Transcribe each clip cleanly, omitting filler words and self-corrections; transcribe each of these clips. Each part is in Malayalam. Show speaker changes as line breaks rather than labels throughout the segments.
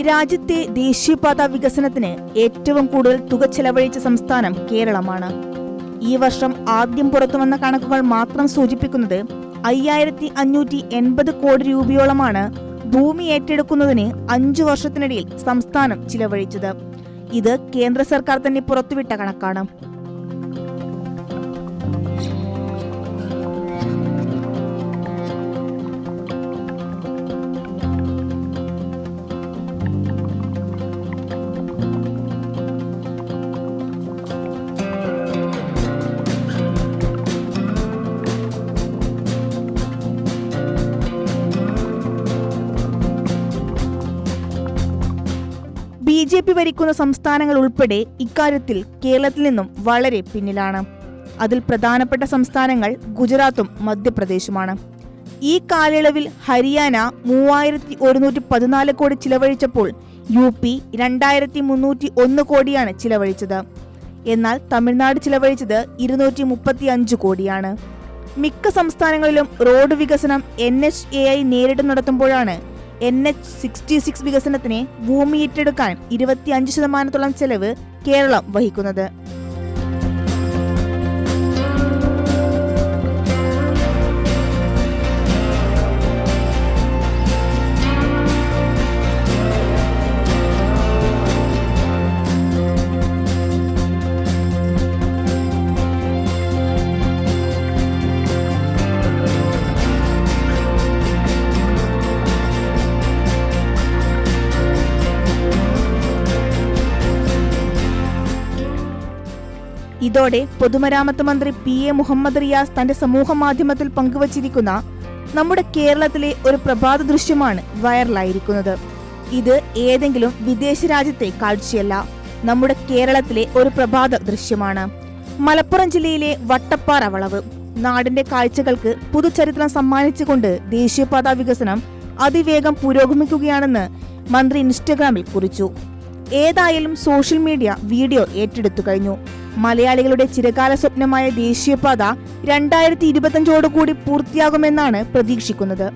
രാജ്യത്തെ ദേശീയപാത വികസനത്തിന് ഏറ്റവും കൂടുതൽ തുക ചെലവഴിച്ച സംസ്ഥാനം കേരളമാണ്. ഈ വർഷം ആദ്യം പുറത്തുവന്ന കണക്കുകൾ മാത്രം സൂചിപ്പിക്കുന്നത് 5580 കോടി രൂപയോളമാണ് ഭൂമി ഏറ്റെടുക്കുന്നതിന് 5 വർഷത്തിനിടയിൽ സംസ്ഥാനം ചിലവഴിച്ചത്. ഇത് കേന്ദ്ര സർക്കാർ തന്നെ പുറത്തുവിട്ട കണക്കാണ്. BJP ഭരിക്കുന്ന സംസ്ഥാനങ്ങൾ ഉൾപ്പെടെ ഇക്കാര്യത്തിൽ കേരളത്തിൽ നിന്നും വളരെ പിന്നിലാണ്. അതിൽ പ്രധാനപ്പെട്ട സംസ്ഥാനങ്ങൾ ഗുജറാത്തും മധ്യപ്രദേശുമാണ്. ഈ കാലയളവിൽ ഹരിയാന 3114 കോടി ചിലവഴിച്ചപ്പോൾ UP 2301 കോടിയാണ് ചിലവഴിച്ചത്. എന്നാൽ തമിഴ്നാട് ചിലവഴിച്ചത് 235 കോടിയാണ്. മിക്ക സംസ്ഥാനങ്ങളിലും റോഡ് വികസനം NHAI നേരിട്ട് നടത്തുമ്പോഴാണ് NH66 വികസനത്തിന് ഭൂമി ഏറ്റെടുക്കാൻ 25% ചെലവ് കേരളം വഹിക്കുന്നത്. ഇതോടെ പൊതുമരാമത്ത് മന്ത്രി PA മുഹമ്മദ് റിയാസ് തന്റെ സമൂഹ മാധ്യമത്തിൽ പങ്കുവച്ചിരിക്കുന്ന നമ്മുടെ കേരളത്തിലെ ഒരു പ്രഭാത ദൃശ്യമാണ് വൈറലായിരിക്കുന്നത്. ഇത് ഏതെങ്കിലും വിദേശ രാജ്യത്തെ കാഴ്ചയല്ല, നമ്മുടെ കേരളത്തിലെ ഒരു പ്രഭാത ദൃശ്യമാണ്. മലപ്പുറം ജില്ലയിലെ വട്ടപ്പാറ വളവ് നാടിന്റെ കാഴ്ചകൾക്ക് പുതുചരിത്രം സമ്മാനിച്ചുകൊണ്ട് ദേശീയപാത വികസനം അതിവേഗം പുരോഗമിക്കുകയാണെന്ന് മന്ത്രി ഇൻസ്റ്റഗ്രാമിൽ കുറിച്ചു. ഏതായാലും സോഷ്യൽ മീഡിയ വീഡിയോ ഏറ്റെടുത്തു കഴിഞ്ഞു. മലയാളികളുടെ ചിരകാല സ്വപ്നമായ ദേശീയപാത 2025 പൂർത്തിയാകുമെന്നാണ് പ്രതീക്ഷിക്കുന്നത്.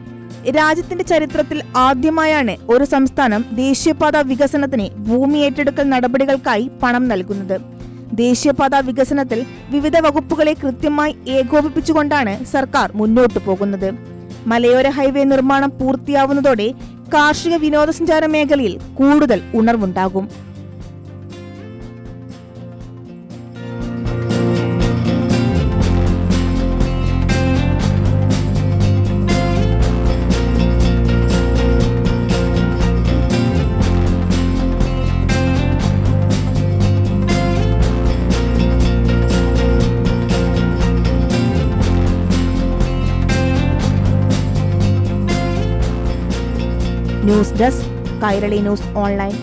രാജ്യത്തിന്റെ ചരിത്രത്തിൽ ആദ്യമായാണ് ഒരു സംസ്ഥാനം ദേശീയപാത വികസനത്തിന് ഭൂമി ഏറ്റെടുക്കൽ നടപടികൾക്കായി പണം നൽകുന്നത്. ദേശീയപാത വികസനത്തിൽ വിവിധ വകുപ്പുകളെ കൃത്യമായി ഏകോപിപ്പിച്ചുകൊണ്ടാണ് സർക്കാർ മുന്നോട്ടു പോകുന്നത്. മലയോര ഹൈവേ നിർമ്മാണം പൂർത്തിയാവുന്നതോടെ കാർഷിക വിനോദസഞ്ചാര മേഖലയിൽ കൂടുതൽ ഉണർവുണ്ടാകും. News desk, Kairali news online.